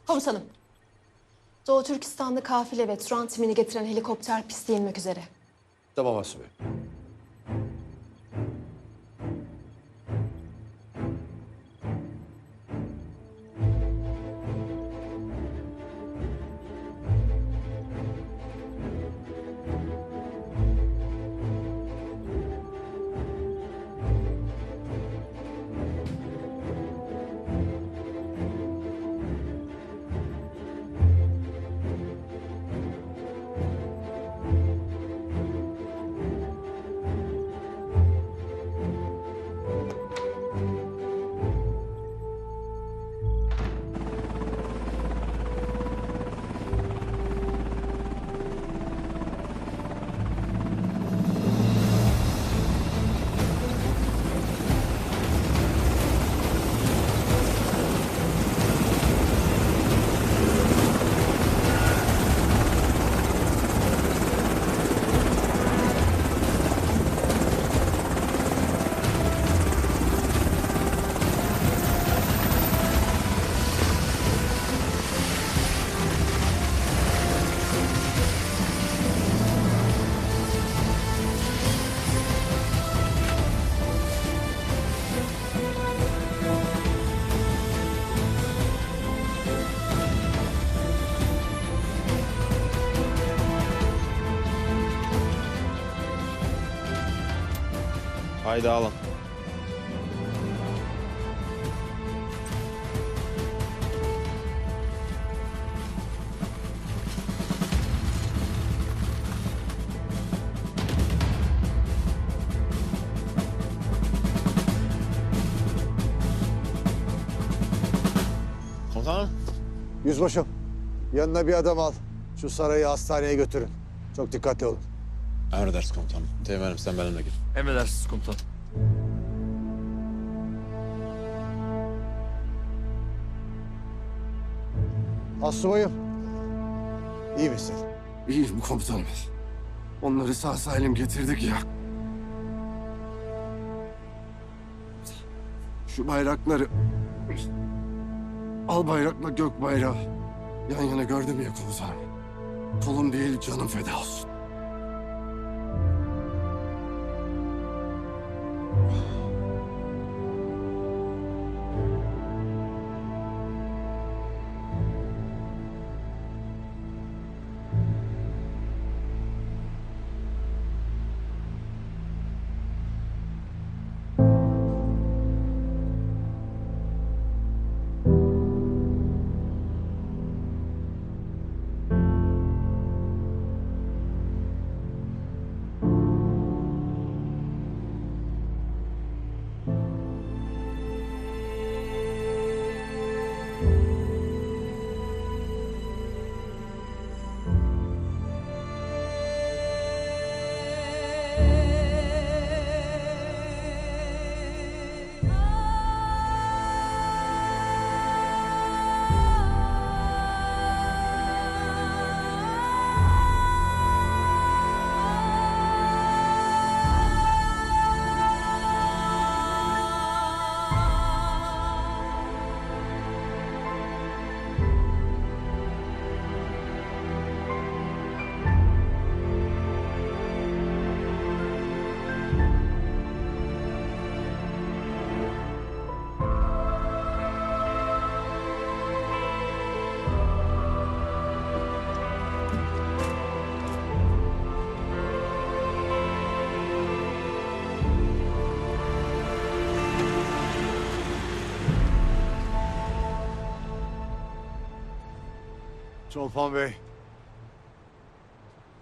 Komutanım. Doğu Türkistan'da kafile ve Turan timini getiren helikopter piste inmek üzere. Tamam Asubay. Haydi alın. Komutanım. Yüzbaşım, yanına bir adam al. Şu sarayı hastaneye götürün. Çok dikkatli olun. Emredersiniz komutanım. Teğmenim sen benimle gel. Emredersiniz komutanım. Astsubayım, iyi misin? İyiyim komutanım. Onları sağ salim getirdik ya. Şu bayrakları... Al bayrakla gök bayrağı yan yana gördüm ya komutanım. Kolum değil canım feda olsun. Çolpan Bey,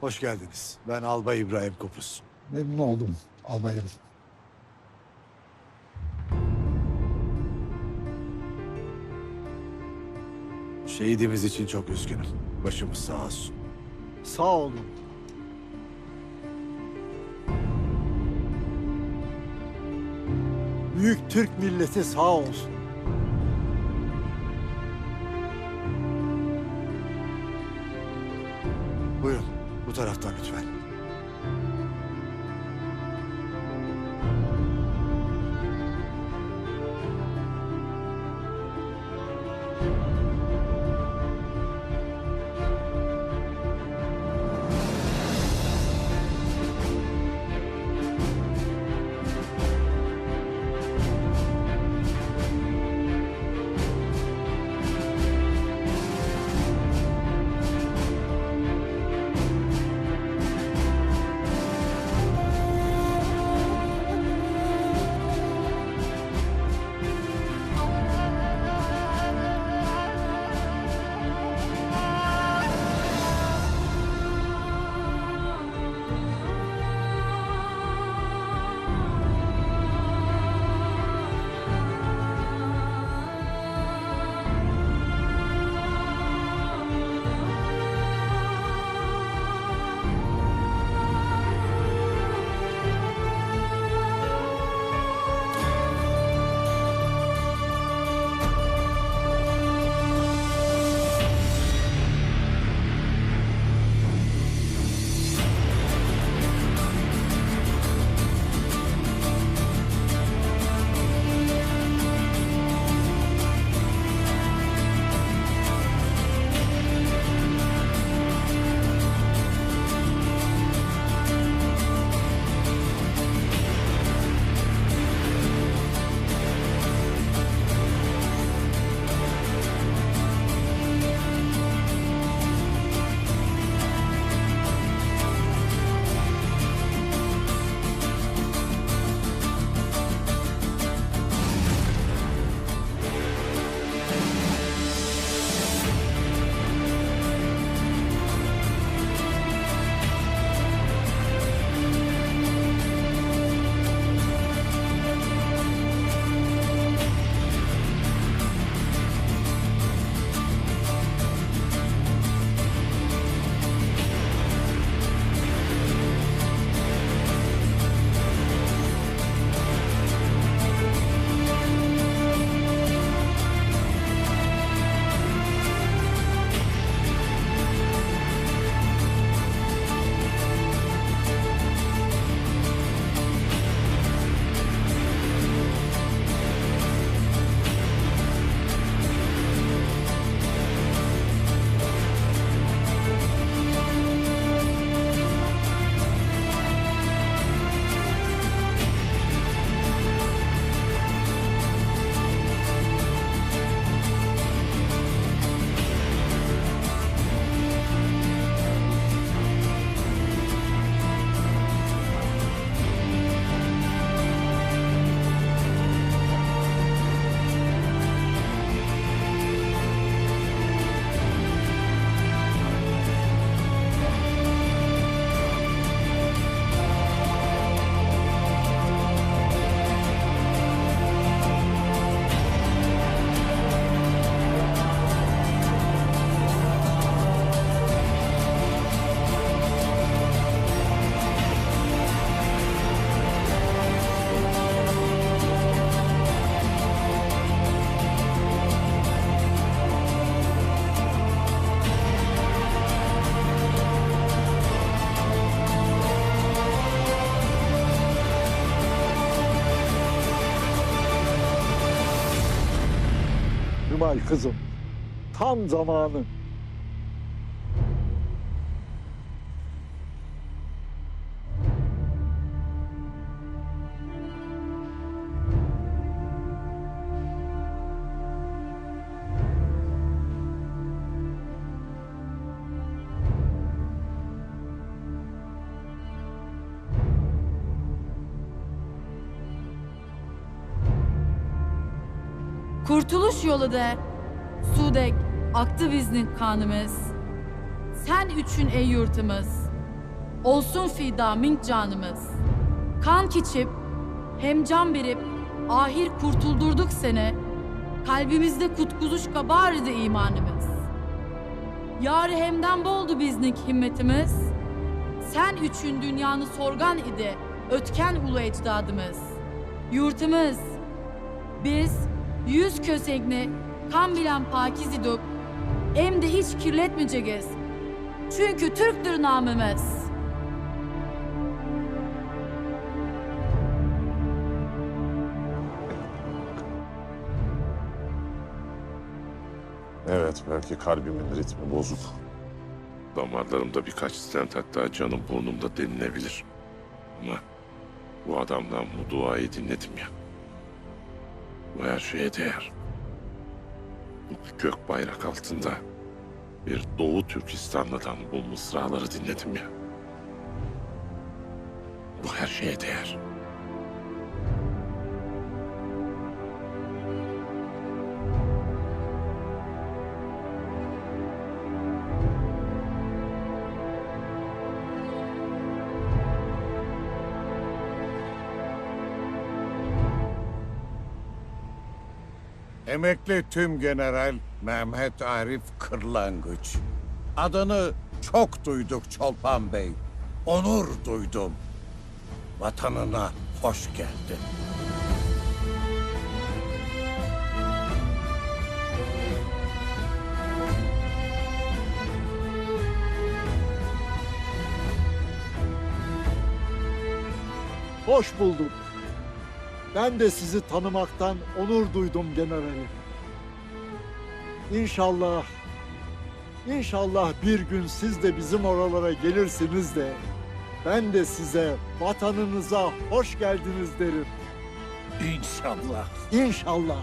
hoş geldiniz. Ben Albay İbrahim Kopuz. Memnun oldum albayım. Şehidimiz için çok üzgünüm. Başımız sağ olsun. Sağ olun. Büyük Türk milleti sağ olsun. Buyurun, bu taraftan lütfen. Albay kızım. Tam zamanı. Kurtuluş yolu de, Sudek, aktı biznin kanımız. Sen üçün ey yurtımız, olsun fida mink canımız. Kan keçip, hem can verip, ahir kurtuldurduk seni. Kalbimizde kutkuzuş kabardı imanımız. Yâri hemden boldu biznik himmetimiz. Sen üçün dünyanı sorgan idi, ötken ulu ecdadımız. Yurtımız, biz 100 kösegni kan bilen pakiz idik, hem de hiç kirletmeyeceğiz. Çünkü Türktür namımız. Evet, belki kalbimin ritmi bozuk. Damarlarımda birkaç stent, hatta canım burnumda denilebilir. Ama bu adamdan bu duayı dinledim ya. Bu her şeye değer. Bu gök bayrak altında bir Doğu Türkistanlı'dan bu mısraları dinledim ya. Bu her şeye değer. Emekli Tümgeneral Mehmet Arif Kırlangıç. Adını çok duyduk Çolpan Bey. Onur duydum. Vatanına hoş geldin. Hoş bulduk. Ben de sizi tanımaktan onur duydum generalim. İnşallah bir gün siz de bizim oralara gelirsiniz de ben de size vatanınıza hoş geldiniz derim. İnşallah. İnşallah.